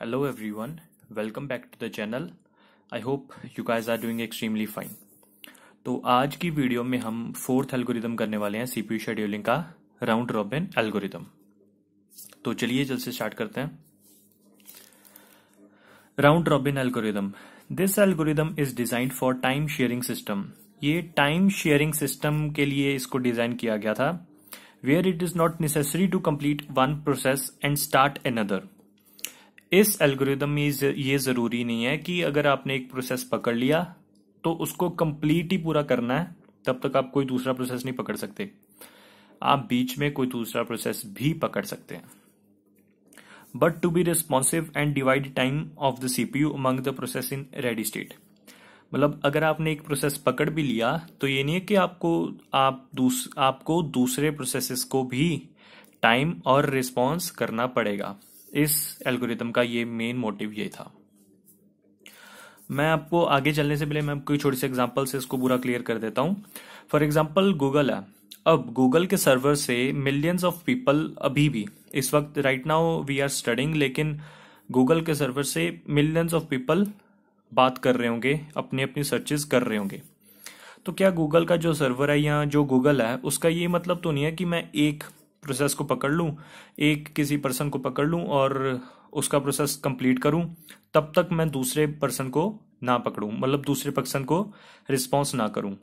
Hello everyone, welcome back to the channel. I hope you guys are doing extremely fine. तो आज की video में हम fourth algorithm करने वाले हैं सीपीयू शेड्यूलिंग का राउंड रॉबिन एल्गोरिदम। तो चलिए जल्द से स्टार्ट करते हैं। Round robin algorithm, this algorithm is designed for time sharing system. ये टाइम शेयरिंग सिस्टम के लिए इसको डिजाइन किया गया था, where it is not necessary to complete one process and start another. इस एल्गोरिदम में ये जरूरी नहीं है कि अगर आपने एक प्रोसेस पकड़ लिया तो उसको कंप्लीट ही पूरा करना है, तब तक आप कोई दूसरा प्रोसेस नहीं पकड़ सकते। आप बीच में कोई दूसरा प्रोसेस भी पकड़ सकते हैं, but to be responsive and divide time of the CPU among the process in ready state. मतलब अगर आपने एक प्रोसेस पकड़ भी लिया तो ये नहीं है कि आपको दूसरे प्रोसेसेस को भी टाइम और रिस्पॉन्स करना पड़ेगा। इस एल्गोरिदम का ये मेन मोटिव ये था। मैं आपको आगे चलने से पहले मैं कोई छोटी सी एग्जांपल से इसको पूरा क्लियर कर देता हूं। फॉर एग्जांपल गूगल है। अब गूगल के सर्वर से मिलियंस ऑफ पीपल अभी भी इस वक्त right now we are studying, लेकिन गूगल के सर्वर से मिलियंस ऑफ पीपल बात कर रहे होंगे, अपनी अपनी सर्चेस कर रहे होंगे। तो क्या गूगल का जो सर्वर है या जो गूगल है उसका ये मतलब तो नहीं है कि मैं एक प्रोसेस को पकड़ लूं, एक किसी पर्सन को पकड़ लूं और उसका प्रोसेस कंप्लीट करूं, तब तक मैं दूसरे पर्सन को ना पकड़ूं, मतलब दूसरे पर्सन को रिस्पॉन्स ना करूं।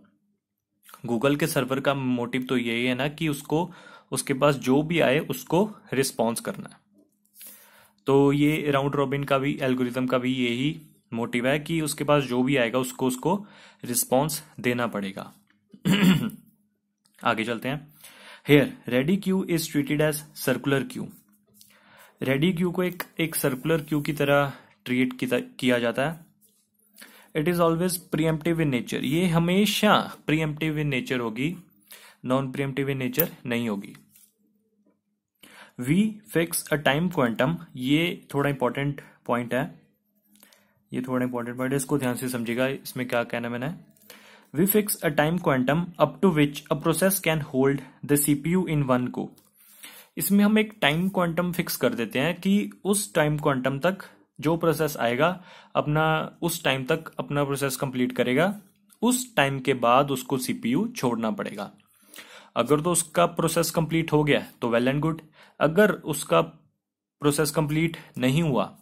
गूगल के सर्वर का मोटिव तो यही है ना कि उसके पास जो भी आए उसको रिस्पॉन्स करना है। तो ये राउंड रॉबिन का भी एल्गोरिथम का भी यही मोटिव है कि उसके पास जो भी आएगा उसको रिस्पॉन्स देना पड़ेगा। आगे चलते हैं। Here, ready queue is treated as circular queue. Ready queue को एक सर्कुलर क्यू की तरह ट्रीट किया जाता है। It is always preemptive in nature. ये हमेशा प्रीएम्प्टिव इन नेचर होगी, नॉन प्रीएम्प्टिव इन नेचर नहीं होगी। We fix a time quantum, ये थोड़ा इंपॉर्टेंट पॉइंट है, इसको ध्यान से समझिएगा। इसमें क्या कहना मैंने, We fix a time quantum up to which a process can hold the CPU in one go. इसमें हम एक टाइम क्वांटम फिक्स कर देते हैं कि उस टाइम क्वांटम तक जो प्रोसेस आएगा उस टाइम तक अपना प्रोसेस कंप्लीट करेगा। उस टाइम के बाद उसको सीपीयू छोड़ना पड़ेगा। अगर तो उसका प्रोसेस कंप्लीट हो गया तो वेल एंड गुड, अगर उसका प्रोसेस कंप्लीट नहीं हुआ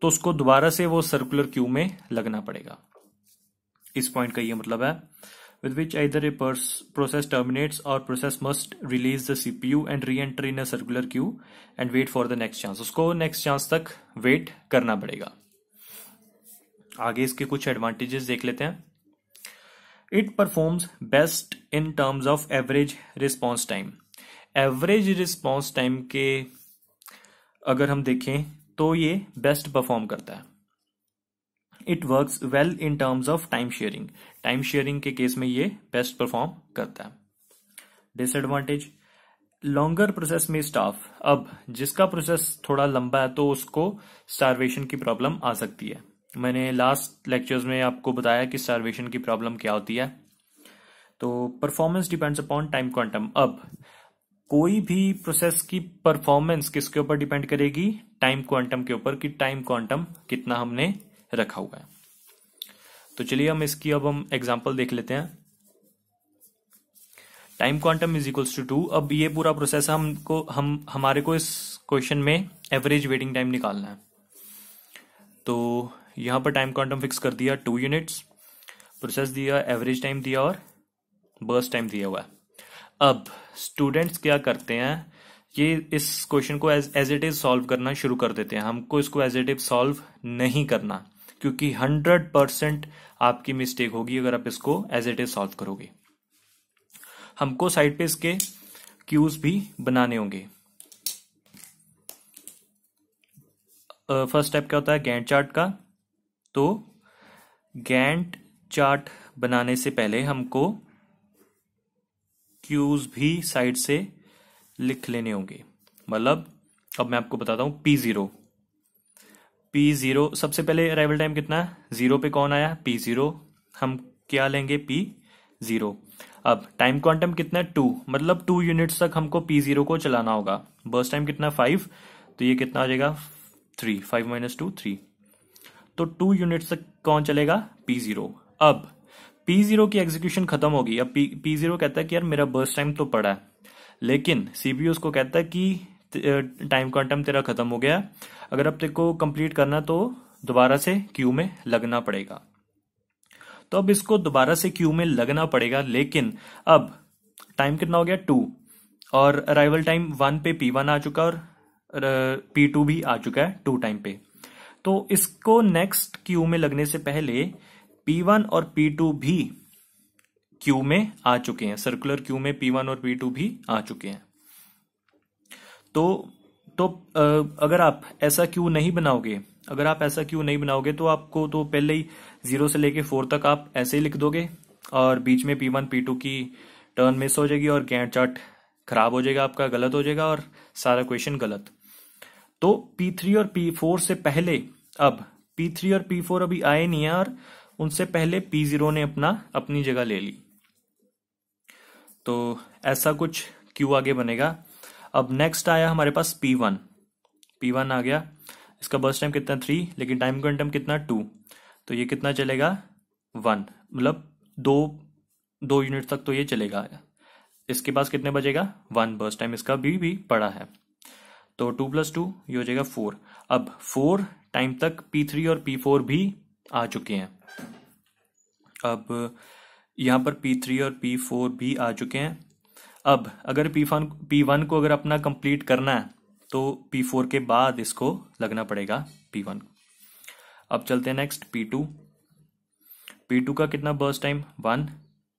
तो उसको दोबारा से वो सर्कुलर क्यू में लगना पड़ेगा। इस पॉइंट का ये मतलब है, with which either a process terminates or process must release the CPU and re-enter in a circular queue and wait for the next chance. उसको next chance तक wait करना पड़ेगा। आगे इसके कुछ एडवांटेजेस देख लेते हैं। It performs best in terms of average response time. Average response time के अगर हम देखें तो ये बेस्ट परफॉर्म करता है। It works well in terms of time sharing. Time sharing के केस में ये बेस्ट परफॉर्म करता है। डिसएडवांटेज, लॉन्गर प्रोसेस में स्टाफ। अब जिसका प्रोसेस थोड़ा लंबा है तो उसको स्टारवेशन की प्रॉब्लम आ सकती है। मैंने लास्ट लेक्चर्स में आपको बताया कि स्टारवेशन की प्रॉब्लम क्या होती है। तो performance depends upon time quantum. अब कोई भी प्रोसेस की परफॉर्मेंस किसके ऊपर डिपेंड करेगी, टाइम क्वांटम के ऊपर, कि टाइम क्वांटम कितना हमने रखा हुआ है। तो चलिए अब हम एग्जांपल देख लेते हैं। Time quantum is equals to 2। अब ये पूरा प्रोसेस हमारे को इस क्वेश्चन में एवरेज वेटिंग टाइम निकालना है। तो यहां पर टाइम क्वांटम फिक्स कर दिया 2 यूनिट्स, प्रोसेस दिया, एवरेज टाइम दिया और बर्स्ट टाइम दिया हुआ है। अब स्टूडेंट्स क्या करते हैं, ये इस क्वेश्चन को एज इट इज सॉल्व करना शुरू कर देते हैं। हमको इसको एज इट इज सॉल्व नहीं करना, क्योंकि 100% आपकी मिस्टेक होगी अगर आप इसको एज इट इज सॉल्व करोगे। हमको साइड पे इसके क्यूज भी बनाने होंगे। फर्स्ट स्टेप क्या होता है, गैंट चार्ट का। तो गैंट चार्ट बनाने से पहले हमको क्यूज भी साइड से लिख लेने होंगे। मतलब अब मैं आपको बताता हूं, P0 सबसे पहले अराइवल टाइम कितना है, 0 पे कौन आया, P0, हम क्या लेंगे, P0। अब टाइम क्वांटम कितना है, 2, मतलब 2 यूनिट्स तक हमको P0 को चलाना होगा। बर्स्ट टाइम कितना, 5, तो ये कितना आ जाएगा, 3, 5 माइनस 2 3। तो 2 यूनिट्स तक कौन चलेगा? P0। अब P0 की एग्जीक्यूशन खत्म होगी। अब P0 कहता है कि यार मेरा बर्स्ट टाइम तो पड़ा है, लेकिन CPU उसको कहता है कि टाइम क्वांटम तेरा खत्म हो गया, अगर अब तेरे को कंप्लीट करना तो दोबारा से क्यू में लगना पड़ेगा। तो अब इसको दोबारा से क्यू में लगना पड़ेगा, लेकिन अब टाइम कितना हो गया? 2, और अराइवल टाइम 1 पे P1 आ चुका और P2 भी आ चुका है 2 टाइम पे। तो इसको नेक्स्ट क्यू में लगने से पहले P1 और P2 भी क्यू में आ चुके हैं, सर्कुलर क्यू में P1 और P2 भी आ चुके हैं। तो तो अगर आप ऐसा क्यू नहीं बनाओगे, तो आपको तो पहले ही 0 से लेके 4 तक आप ऐसे ही लिख दोगे, और बीच में P1 P2 की टर्न मिस हो जाएगी और गैंट चार्ट खराब हो जाएगा, आपका गलत हो जाएगा और सारा क्वेश्चन गलत। तो P3 और P4 से पहले, अब P3 और P4 अभी आए नहीं है और उनसे पहले P0 ने अपनी जगह ले ली। तो ऐसा कुछ क्यू आगे बनेगा। अब नेक्स्ट आया हमारे पास P1 आ गया। इसका बर्स्ट टाइम कितना? 3, लेकिन टाइम क्वांटम कितना? 2। तो ये कितना चलेगा? 1, मतलब दो यूनिट तक तो ये चलेगा। इसके पास कितने बचेगा? 1 बर्स्ट टाइम इसका भी पड़ा है। तो 2 + 2 ये हो जाएगा 4। अब 4 टाइम तक P3 और P4 भी आ चुके हैं। अब यहाँ पर P3 और P4 भी आ चुके हैं। अब अगर P1 को अगर अपना कंप्लीट करना है तो P4 के बाद इसको लगना पड़ेगा P1। अब चलते हैं नेक्स्ट P2 का कितना बर्स्ट टाइम? 1।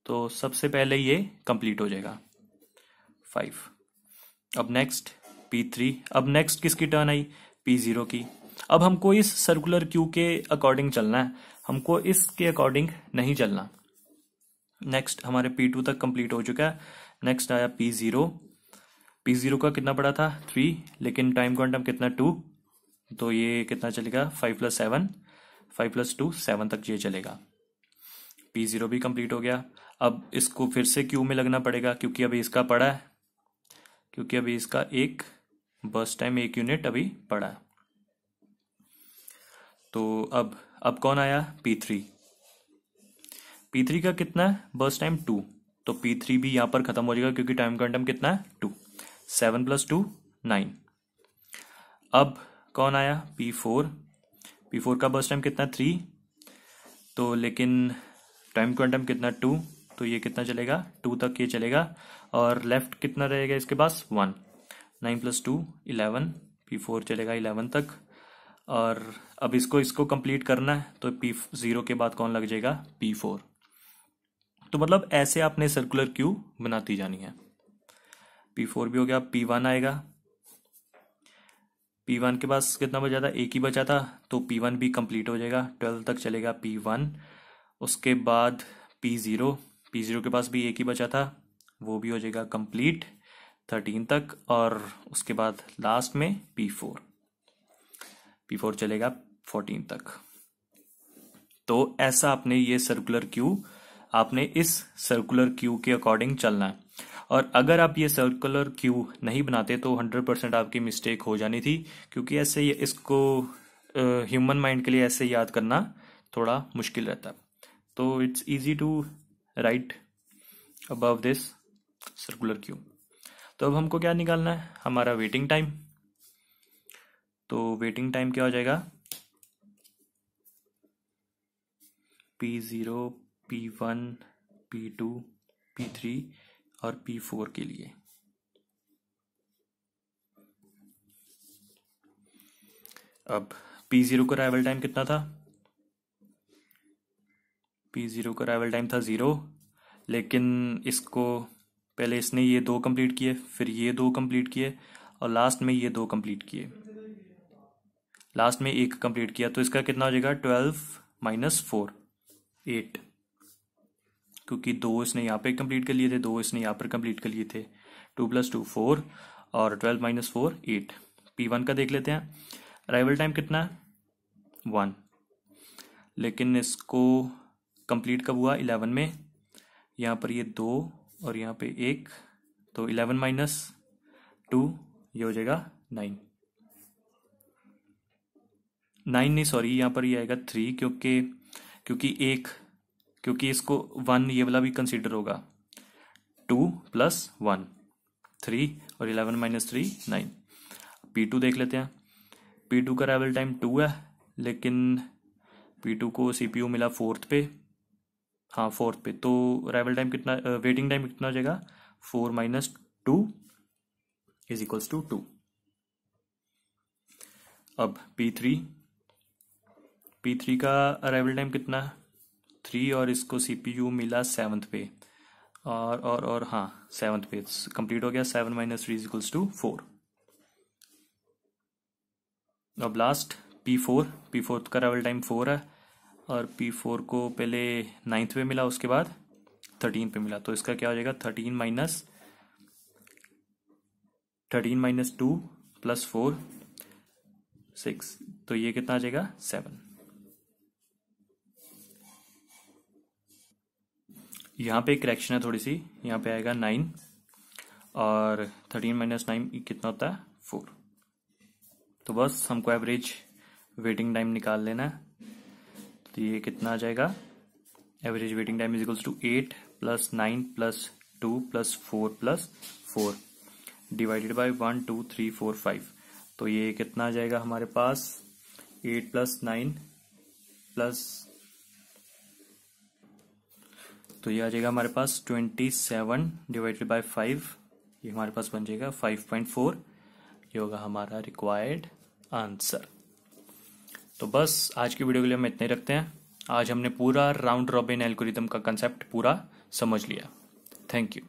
तो सबसे पहले ये कंप्लीट हो जाएगा 5। अब नेक्स्ट P3। अब नेक्स्ट किसकी टर्न आई? P0 की। अब हमको इस सर्कुलर क्यू के अकॉर्डिंग चलना है, हमको इसके अकॉर्डिंग नहीं चलना। नेक्स्ट हमारे P2 तक कंप्लीट हो चुका है। नेक्स्ट आया P0 का कितना पड़ा था? 3, लेकिन टाइम क्वांटम कितना? 2। तो ये कितना चलेगा? 5 + 7, 5 + 2 7 तक ये चलेगा। P0 भी कंप्लीट हो गया। अब इसको फिर से क्यू में लगना पड़ेगा, क्योंकि अभी इसका पड़ा है, क्योंकि अभी इसका एक बर्स्ट टाइम 1 यूनिट अभी पड़ा है। तो अब कौन आया? P3 का कितना है बर्स्ट टाइम? 2। तो P3 भी यहां पर खत्म हो जाएगा, क्योंकि टाइम क्वांटम कितना है? 2। 7 + 2 9। अब कौन आया? P4 का बर्स्ट टाइम कितना? 3। तो लेकिन टाइम क्वांटम कितना? 2। तो ये कितना चलेगा? 2 तक ये चलेगा, और लेफ्ट कितना रहेगा इसके पास? 1। 9 + 2 11। P4 चलेगा 11 तक। और अब इसको कंप्लीट करना है, तो P0 के बाद कौन लग जाएगा? P4। तो मतलब ऐसे आपने सर्कुलर क्यू बनाती जानी है। P4 भी हो गया। P1 आएगा। P1 के पास कितना बचा था? एक ही बचा था, तो P1 भी कंप्लीट हो जाएगा, 12 तक चलेगा P1। उसके बाद P0 के पास भी एक ही बचा था, वो भी हो जाएगा कंप्लीट 13 तक। और उसके बाद लास्ट में P4 चलेगा 14 तक। तो ऐसा आपने ये सर्कुलर क्यू, आपने इस सर्कुलर क्यू के अकॉर्डिंग चलना है। और अगर आप ये सर्कुलर क्यू नहीं बनाते तो 100% आपकी मिस्टेक हो जानी थी, क्योंकि ऐसे इसको ह्यूमन माइंड के लिए ऐसे याद करना थोड़ा मुश्किल रहता है। तो it's easy to write above this circular queue. तो अब हमको क्या निकालना है? हमारा वेटिंग टाइम। तो वेटिंग टाइम क्या हो जाएगा? P0, P1, P2, P3 और P4 के लिए। अब P0 का अराइवल टाइम कितना था? P0 का अराइवल टाइम था 0, लेकिन इसको पहले इसने ये 2 कंप्लीट किए, फिर ये 2 कंप्लीट किए, और लास्ट में ये 2 कंप्लीट किए, लास्ट में 1 कंप्लीट किया। तो इसका कितना हो जाएगा? 12 - 4 8, क्योंकि 2 इसने यहाँ पे कंप्लीट कर लिए थे, 2 इसने यहाँ पर कंप्लीट कर लिए थे। 2 + 2 4, और 12 - 4 8। P1 का देख लेते हैं। अराइवल टाइम कितना है? 1, लेकिन इसको कंप्लीट कब हुआ? 11 में। यहाँ पर ये 2 और यहाँ पे 1, तो 11 - 2 ये हो जाएगा 9। 9 नहीं, सॉरी, यहाँ पर ये आएगा 3, क्योंकि इसको 1 ये वाला भी कंसीडर होगा। 2 + 1 3 और 11 - 3 9। P2 देख लेते हैं। P2 का अराइवल टाइम 2 है, लेकिन P2 को CPU मिला 4th पे, हाँ 4th पे, तो अराइवल टाइम कितना, वेटिंग टाइम कितना हो जाएगा, 4 - 2 = 2। अब P3 का अराइवल टाइम कितना, 3, और इसको CPU मिला 7th पे, और हाँ 7th पे कंप्लीट हो गया। 7 - 3 = 4। अब लास्ट P4 का अराइवल टाइम 4 है, और P4 को पहले 9th पे मिला, उसके बाद 13 पे मिला, तो इसका क्या हो जाएगा, 13 - 2 + 4 6, तो ये कितना आ जाएगा, 7। यहाँ पे करेक्शन है थोड़ी सी, यहाँ पे आएगा 9, और 13 - 9 कितना होता है, 4। तो बस हमको एवरेज वेटिंग टाइम निकाल लेना है। तो ये कितना आ जाएगा, average waiting time = 8 + 9 + 2 + 4 + 4 divided by 1 2 3 4 5। तो ये कितना आ जाएगा हमारे पास, 8 + 9 प्लस, तो ये आ जाएगा हमारे पास 27 डिवाइडेड बाय 5, ये हमारे पास बन जाएगा 5.4। ये होगा हमारा रिक्वायर्ड आंसर। तो बस आज की वीडियो के लिए हम इतना ही रखते हैं। आज हमने पूरा राउंड रॉबिन एल्गोरिथम का कंसेप्ट पूरा समझ लिया। Thank you.